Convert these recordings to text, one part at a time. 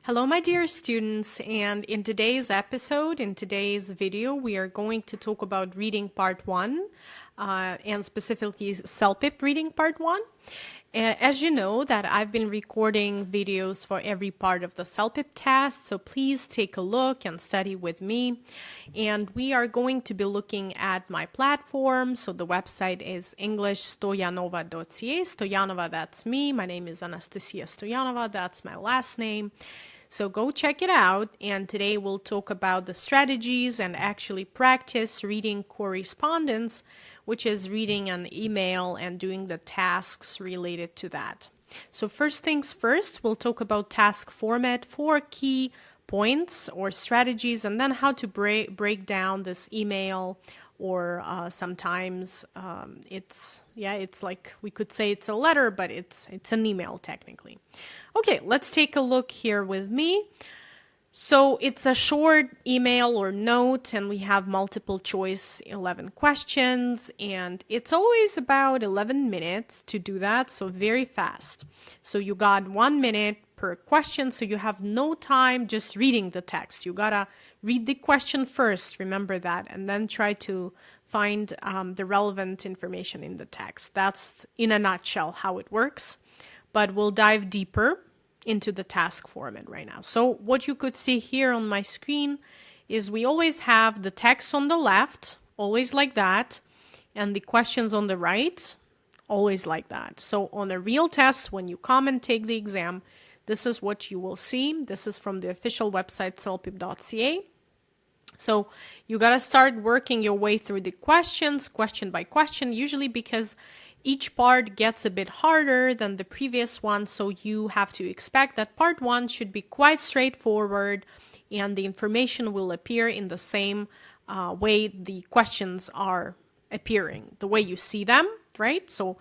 Hello, my dear students, and in today's video, we are going to talk about reading part 1, and specifically CELPIP reading part 1. As you know that I've been recording videos for every part of the CELPIP test, so please take a look and study with me. And we are going to be looking at my platform. So the website is englishstoyanova.ca. Stoyanova, that's me. My name is Anastasia Stoyanova. That's my last name. So go check it out, and today we'll talk about the strategies and actually practice reading correspondence, which is reading an email and doing the tasks related to that. So first things first, we'll talk about task format, 4 key points or strategies, and then how to break down this email, or sometimes it's like we could say it's a letter, but it's an email technically. Okay, let's take a look here with me. So it's a short email or note, and we have multiple choice 11 questions, and it's always about 11 minutes to do that, so very fast. So you got 1 minute per question, so you have no time just reading the text. You gotta read the question first, remember that, and then try to find the relevant information in the text. That's in a nutshell how it works, but we'll dive deeper into the task format right now. So what you could see here on my screen is we always have the text on the left, always like that, and the questions on the right, always like that. So on a real test, when you come and take the exam, this is what you will see. This is from the official website, CELPIP.ca. So you got to start working your way through the questions, question by question, usually because each part gets a bit harder than the previous one. So you have to expect that part 1 should be quite straightforward, and the information will appear in the same way the questions are appearing, the way you see them, right? So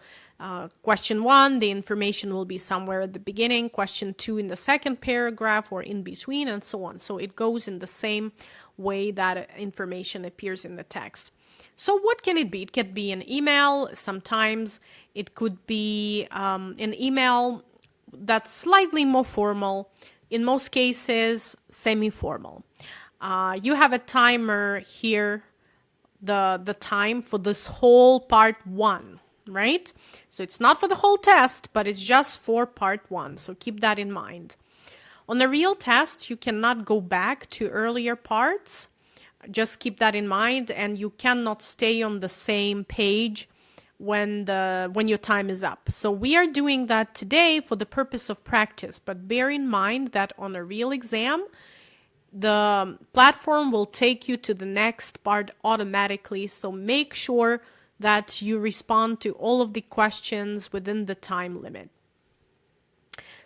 question 1, the information will be somewhere at the beginning, question 2 in the second paragraph or in between, and so on. So it goes in the same way that information appears in the text. So what can it be? It could be an email. Sometimes it could be an email that's slightly more formal. In most cases, semi-formal. You have a timer here, the time for this whole part 1, right? So it's not for the whole test, but it's just for part 1. So keep that in mind. On a real test, you cannot go back to earlier parts. Just keep that in mind, and you cannot stay on the same page when your time is up. So we are doing that today for the purpose of practice, but bear in mind that on a real exam, the platform will take you to the next part automatically. So make sure that you respond to all of the questions within the time limit.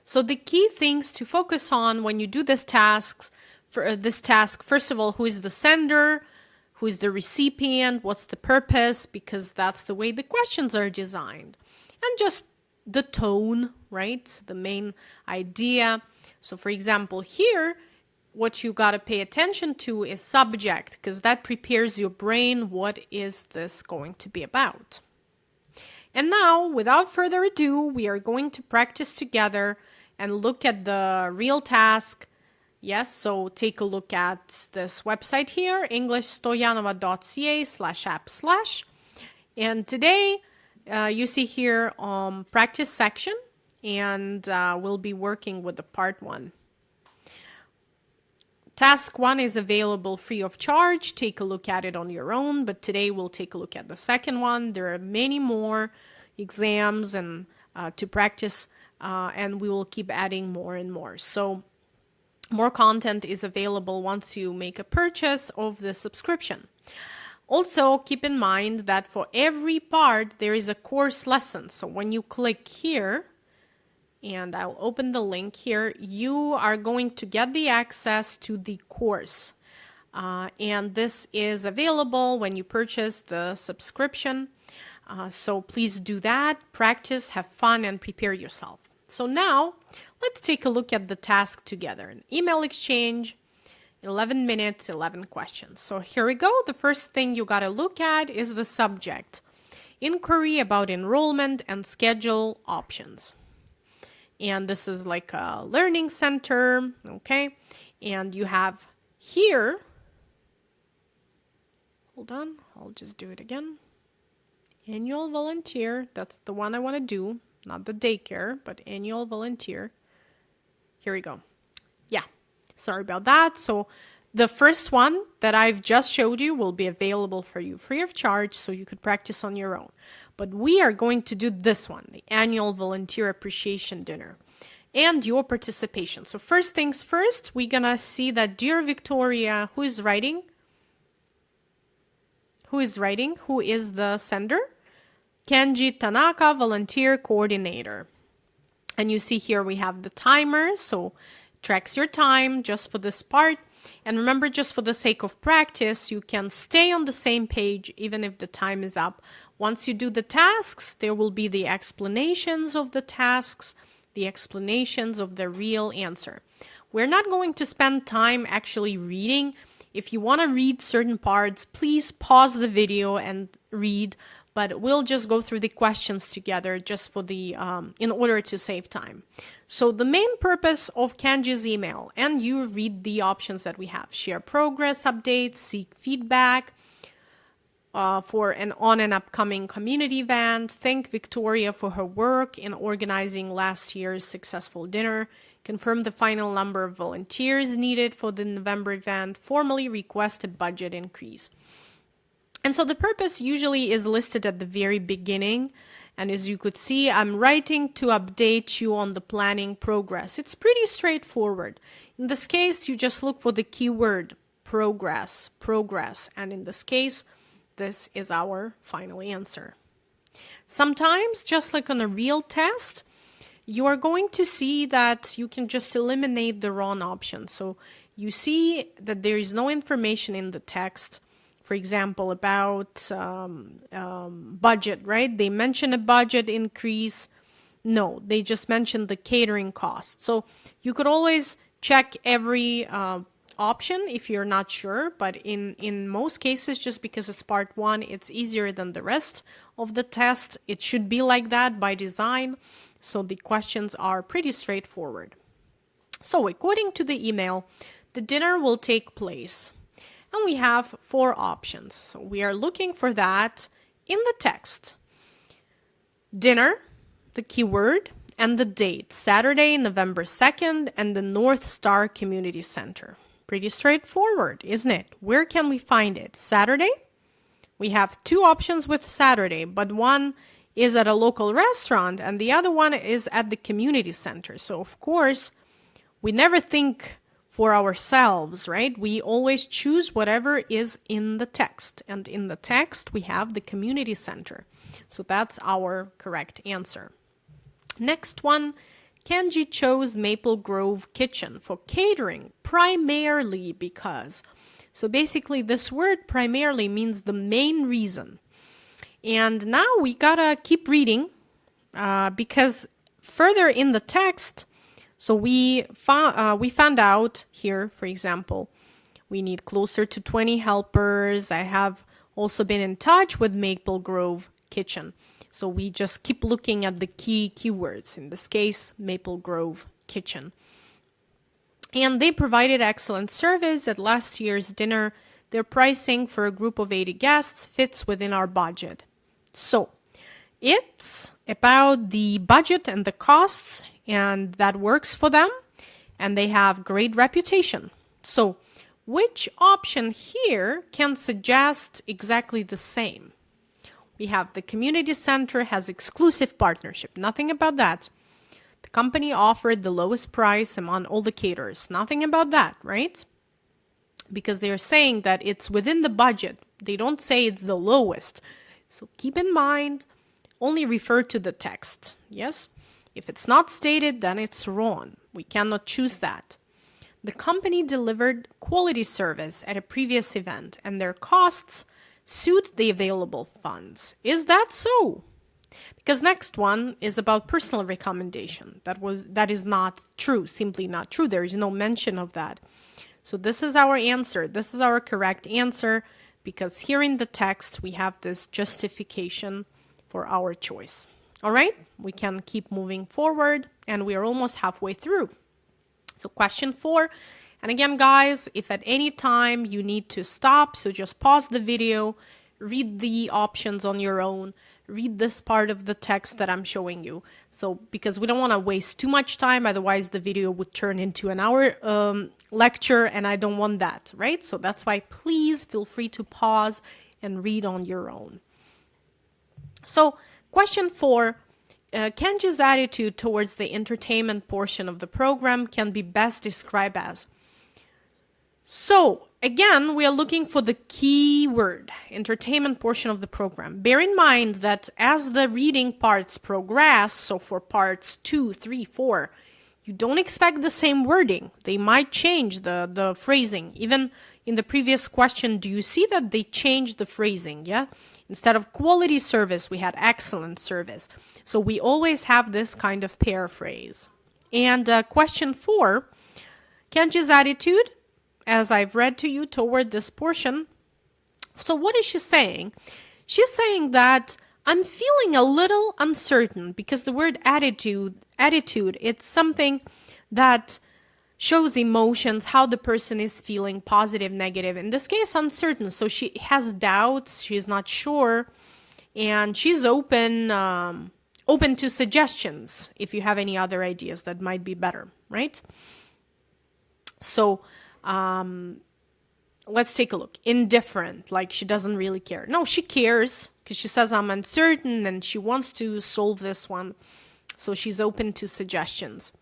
So the key things to focus on when you do this task, first of all, who is the sender, who is the recipient, what's the purpose, because that's the way the questions are designed, and just the tone, right? The main idea. So for example, here, what you got to pay attention to is subject, because that prepares your brain. What is this going to be about? And now, without further ado, we are going to practice together and look at the real task. Yes, so take a look at this website here, englishstoyanova.ca/app/. And today, you see here practice section, and we'll be working with the part 1. Task 1 is available free of charge. Take a look at it on your own, but today we'll take a look at the second one. There are many more exams and to practice, and we will keep adding more and more. So more content is available once you make a purchase of the subscription. Also, keep in mind that for every part, there is a course lesson. So when you click here, and I'll open the link here, you are going to get the access to the course. And this is available when you purchase the subscription. So please do that, practice, have fun, and prepare yourself. So now, let's take a look at the task together. An email exchange, 11 minutes, 11 questions. So here we go. The first thing you got to look at is the subject. Inquiry about enrollment and schedule options. And this is like a learning center, okay? And you have here, hold on, I'll just do it again. Annual volunteer, that's the one I want to do, not the daycare, but annual volunteer. Here we go. Yeah, sorry about that. So the first one that I've just showed you will be available for you free of charge, so you could practice on your own. But we are going to do this one, the annual volunteer appreciation dinner, and your participation. So first things first, we're gonna see that Dear Victoria, who is writing? Who is writing? Who is the sender? Kenji Tanaka, volunteer coordinator. And you see here we have the timer, so tracks your time just for this part. And remember, just for the sake of practice, you can stay on the same page even if the time is up. Once you do the tasks, there will be the explanations of the tasks, the explanations of the real answer. We're not going to spend time actually reading. If you want to read certain parts, please pause the video and read, but we'll just go through the questions together just for the in order to save time. So the main purpose of Kenji's email, and you read the options that we have: share progress updates, seek feedback for an on and upcoming community event, thank Victoria for her work in organizing last year's successful dinner, confirm the final number of volunteers needed for the November event, formally request a budget increase. And so the purpose usually is listed at the very beginning. And as you could see, I'm writing to update you on the planning progress. It's pretty straightforward. In this case, you just look for the keyword progress, progress. And in this case, this is our final answer. Sometimes, just like on a real test, you are going to see that you can just eliminate the wrong option. So you see that there is no information in the text, for example, about budget, right? They mention a budget increase. No, they just mentioned the catering cost. So you could always check every option if you're not sure, but in most cases, just because it's part one, it's easier than the rest of the test. It should be like that by design. So the questions are pretty straightforward. So according to the email, the dinner will take place. And we have 4 options. So we are looking for that in the text. Dinner, the keyword, and the date, Saturday, November 2nd, and the North Star Community Center. Pretty straightforward, isn't it? Where can we find it? Saturday? We have 2 options with Saturday, but one is at a local restaurant and the other one is at the community center. So of course, we never think for ourselves, right? We always choose whatever is in the text. And in the text, we have the community center. So that's our correct answer. Next one, Kenji chose Maple Grove Kitchen for catering, primarily because. So basically, this word primarily means the main reason. And now we gotta keep reading because further in the text, so we found out here, for example, we need closer to 20 helpers. I have also been in touch with Maple Grove Kitchen. So we just keep looking at the keywords, in this case, Maple Grove Kitchen. And they provided excellent service at last year's dinner. Their pricing for a group of 80 guests fits within our budget. So it's about the budget and the costs, and that works for them, and they have great reputation. So which option here can suggest exactly the same? We have the community center has exclusive partnership. Nothing about that. The company offered the lowest price among all the caterers. Nothing about that, right? Because they're saying that it's within the budget. They don't say it's the lowest. So keep in mind, only refer to the text. Yes? If it's not stated, then it's wrong. We cannot choose that. The company delivered quality service at a previous event, and their costs suit the available funds. Is that so? Because next one is about personal recommendation. That is not true, simply not true. There is no mention of that. So this is our answer. This is our correct answer because here in the text we have this justification for our choice. All right, we can keep moving forward, and we are almost halfway through. So question 4, and again, guys, if at any time you need to stop, so just pause the video, read the options on your own, read this part of the text that I'm showing you. So because we don't want to waste too much time, otherwise the video would turn into an hour lecture, and I don't want that, right? So that's why please feel free to pause and read on your own. So question 4, Kenji's attitude towards the entertainment portion of the program can be best described as. So again, we are looking for the key word, entertainment portion of the program. Bear in mind that as the reading parts progress, so for parts 2, 3, 4, you don't expect the same wording. They might change the phrasing. Even in the previous question, do you see that they changed the phrasing? Yeah. Instead of quality service, we had excellent service. So we always have this kind of paraphrase. And question 4, Kenji's attitude, as I've read to you toward this portion. So what is she saying? She's saying that I'm feeling a little uncertain, because the word attitude, it's something that shows emotions, how the person is feeling, positive, negative. In this case, uncertain. So she has doubts, she's not sure, and she's open to suggestions if you have any other ideas that might be better, right? So let's take a look. Indifferent, like she doesn't really care. No, she cares, because she says I'm uncertain and she wants to solve this one. So she's open to suggestions.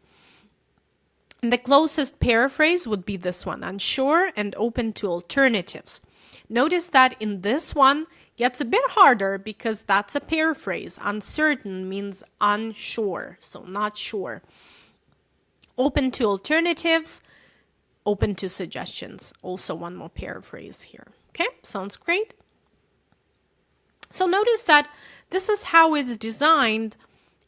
And the closest paraphrase would be this one, unsure and open to alternatives. Notice that in this one, gets a bit harder because that's a paraphrase. Uncertain means unsure, so not sure. Open to alternatives, open to suggestions. Also one more paraphrase here. Okay, sounds great. So notice that this is how it's designed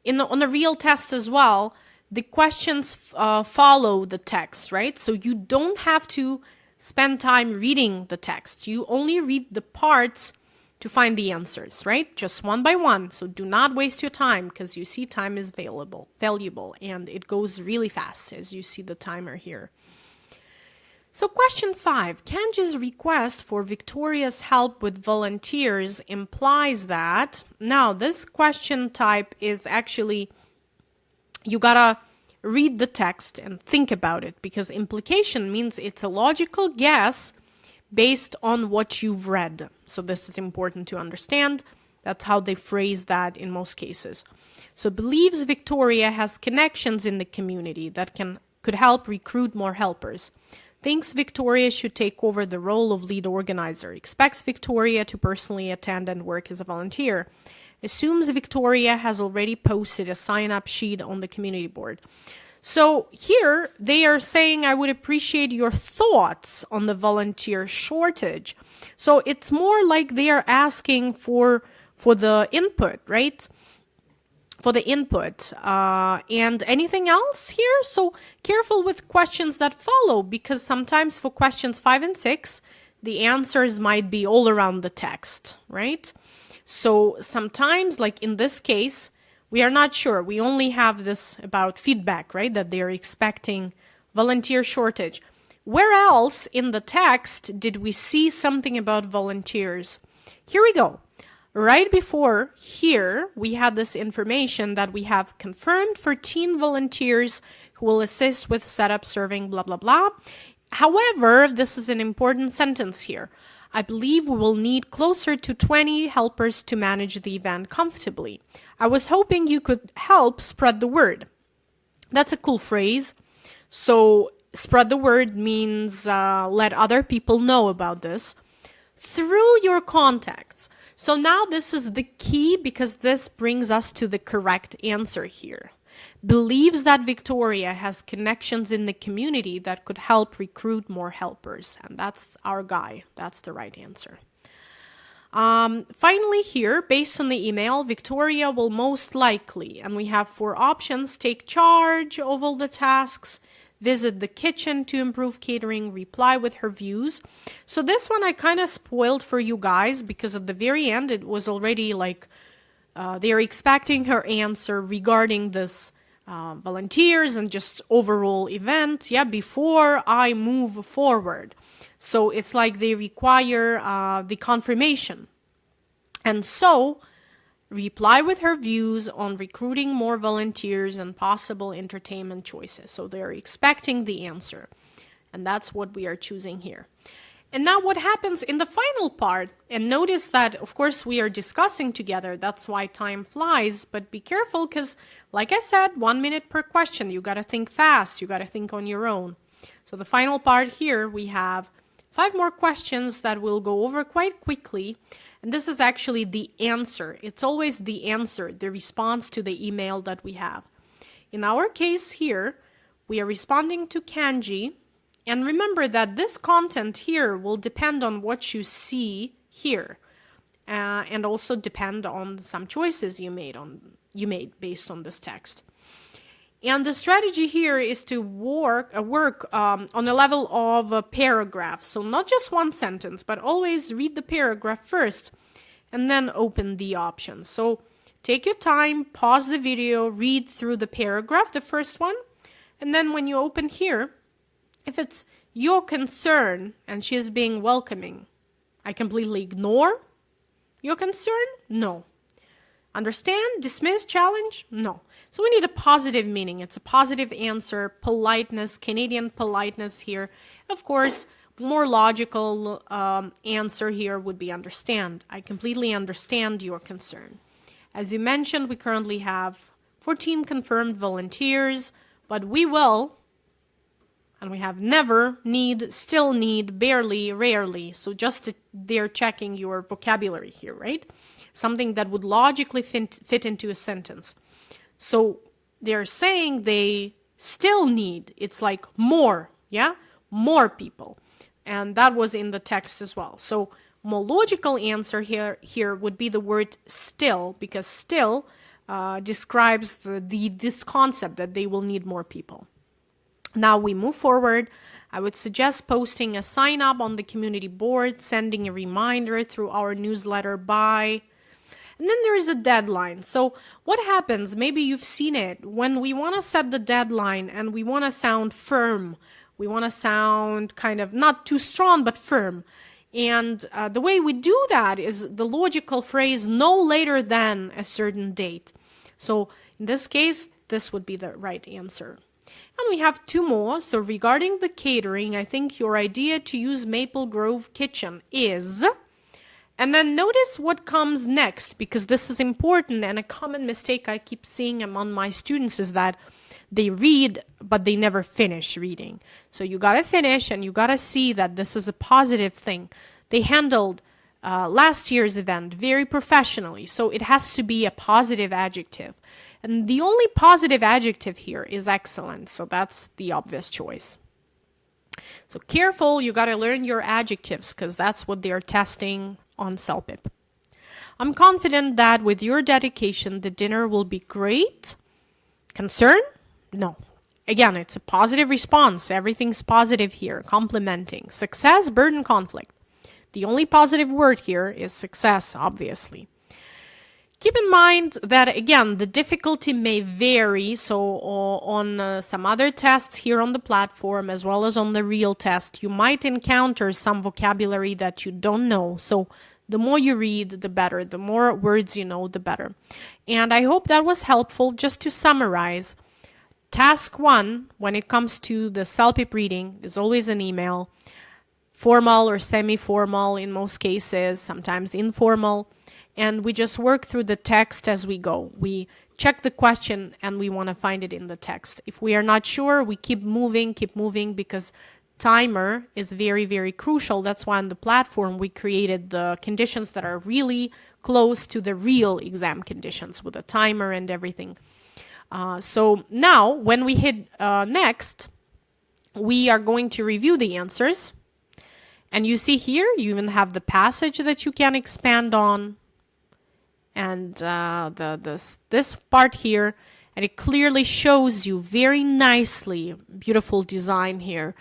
on the real test as well. The questions follow the text, right? So you don't have to spend time reading the text. You only read the parts to find the answers, right? Just one by one. So do not waste your time, because you see time is valuable, and it goes really fast, as you see the timer here. So question 5, Kenji's request for Victoria's help with volunteers implies that, now this question type is actually, you gotta read the text and think about it, because implication means it's a logical guess based on what you've read. So this is important to understand. That's how they phrase that in most cases. So believes Victoria has connections in the community that could help recruit more helpers. Thinks Victoria should take over the role of lead organizer. Expects Victoria to personally attend and work as a volunteer. Assumes Victoria has already posted a sign-up sheet on the community board. So here they are saying, I would appreciate your thoughts on the volunteer shortage. So it's more like they are asking for the input, right? For the input. And anything else here? So careful with questions that follow, because sometimes for questions 5 and 6, the answers might be all around the text, right? So sometimes, like in this case, we are not sure. We only have this about feedback, right? That they're expecting volunteer shortage. Where else in the text did we see something about volunteers? Here we go. Right before here, we had this information that we have confirmed for teen volunteers who will assist with setup, serving, blah, blah, blah. However, this is an important sentence here. I believe we will need closer to 20 helpers to manage the event comfortably. I was hoping you could help spread the word. That's a cool phrase. So spread the word means let other people know about this through your contacts. So now this is the key, because this brings us to the correct answer here. Believes that Victoria has connections in the community that could help recruit more helpers. And that's our guy. That's the right answer. Finally here, based on the email, Victoria will most likely, and we have 4 options, take charge of all the tasks, visit the kitchen to improve catering, reply with her views. So this one I kind of spoiled for you guys, because at the very end it was already like they are expecting her answer regarding this volunteers and just overall event, yeah, before I move forward. So it's like they require the confirmation. And so, reply with her views on recruiting more volunteers and possible entertainment choices. So they're expecting the answer. And that's what we are choosing here. And now what happens in the final part, and notice that, of course, we are discussing together. That's why time flies. But be careful because, like I said, 1 minute per question. You got to think fast. You got to think on your own. So the final part here, we have 5 more questions that we'll go over quite quickly. And this is actually the answer. It's always the answer, the response to the email that we have. In our case here, we are responding to Kenji. And remember that this content here will depend on what you see here, and also depend on some choices you made based on this text. And the strategy here is to work on a level of a paragraph. So not just one sentence, but always read the paragraph first and then open the options. So take your time, pause the video, read through the paragraph, the first one, and then when you open here, if it's your concern and she is being welcoming, I completely ignore your concern? No. Understand? Dismiss? Challenge? No. So we need a positive meaning. It's a positive answer, politeness, Canadian politeness here. Of course, more logical answer here would be understand. I completely understand your concern. As you mentioned, we currently have 14 confirmed volunteers, but we will, and we have never, need, still need, barely, rarely. So just they're checking your vocabulary here, right? Something that would logically fit into a sentence. So they're saying they still need, it's like more, yeah? More people. And that was in the text as well. So more logical answer here would be the word still, because still describes this concept that they will need more people. Now we move forward. I would suggest posting a sign up on the community board, sending a reminder through our newsletter by, and then there is a deadline. So what happens, maybe you've seen it, when we want to set the deadline and we want to sound firm, we want to sound kind of not too strong, but firm. And the way we do that is the logical phrase, no later than a certain date. So in this case, this would be the right answer. And we have 2 more. So regarding the catering, I think your idea to use Maple Grove Kitchen is, and then notice what comes next, because this is important, and a common mistake I keep seeing among my students is that they read, but they never finish reading. So you gotta finish, and you gotta see that this is a positive thing. They handled last year's event very professionally, so it has to be a positive adjective. And the only positive adjective here is excellent, so that's the obvious choice. So careful, you gotta learn your adjectives, because that's what they're testing on CELPIP. I'm confident that with your dedication, the dinner will be great. Concern? No. Again, it's a positive response. Everything's positive here. Complimenting. Success, burden, conflict. The only positive word here is success, obviously. Keep in mind that, again, the difficulty may vary. So on some other tests here on the platform, as well as on the real test, you might encounter some vocabulary that you don't know. So the more you read, the better. The more words you know, the better. And I hope that was helpful. Just to summarize, task 1, when it comes to the CELPIP reading, is always an email. Formal or semi-formal in most cases, sometimes informal. And we just work through the text as we go. We check the question and we want to find it in the text. If we are not sure, we keep moving, because timer is very, very crucial. That's why on the platform we created the conditions that are really close to the real exam conditions with a timer and everything. So now when we hit next, we are going to review the answers. And you see here, you even have the passage that you can expand on. And this part here, and it clearly shows you very nicely, beautiful design here,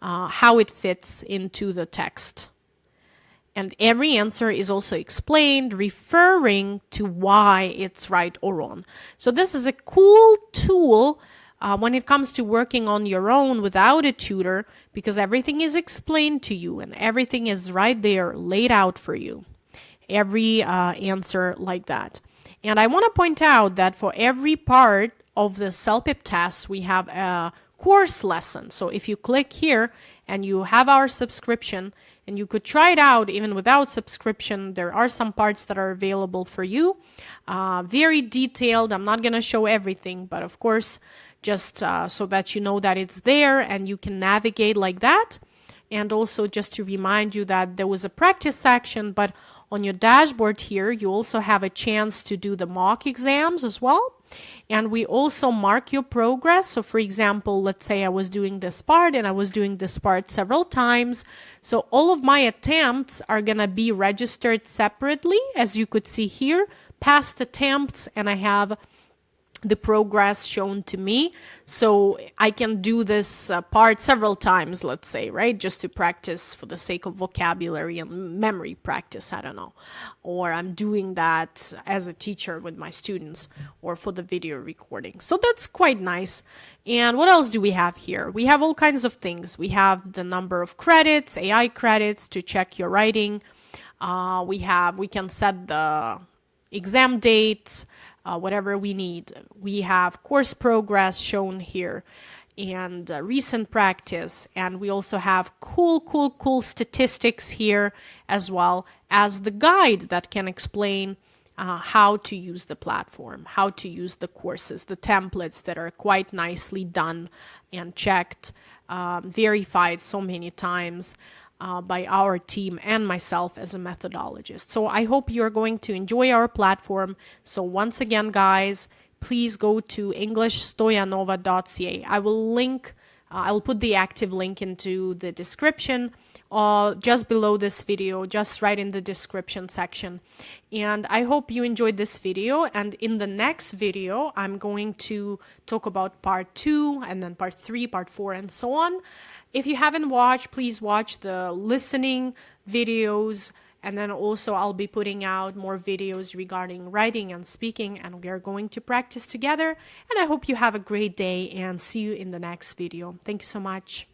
how it fits into the text. And every answer is also explained, referring to why it's right or wrong. So this is a cool tool when it comes to working on your own without a tutor, because everything is explained to you and everything is right there laid out for you. Every answer like that. And I want to point out that for every part of the CELPIP test, we have a course lesson. So if you click here and you have our subscription, and you could try it out even without subscription, there are some parts that are available for you. Very detailed. I'm not going to show everything, but of course, just so that you know that it's there and you can navigate like that. And also just to remind you that there was a practice section, but on your dashboard here, you also have a chance to do the mock exams as well. And we also mark your progress. So for example, let's say I was doing this part and I was doing this part several times. So all of my attempts are going to be registered separately, as you could see here, past attempts, and I have the progress shown to me. So I can do this part several times, let's say, right? Just to practice for the sake of vocabulary and memory practice, I don't know. Or I'm doing that as a teacher with my students or for the video recording. So that's quite nice. And what else do we have here? We have all kinds of things. We have the number of credits, AI credits to check your writing. We can set the exam dates, whatever we need. We have course progress shown here and recent practice. And we also have cool statistics here, as well as the guide that can explain how to use the platform, how to use the courses, the templates that are quite nicely done and checked, verified so many times by our team and myself as a methodologist. So I hope you're going to enjoy our platform. So once again, guys, please go to englishstoyanova.ca. I will put the active link into the description just below this video, just right in the description section. And I hope you enjoyed this video. And in the next video, I'm going to talk about part 2 and then part 3, part 4, and so on. If you haven't watched, please watch the listening videos. And then also I'll be putting out more videos regarding writing and speaking, and we are going to practice together. And I hope you have a great day and see you in the next video. Thank you so much.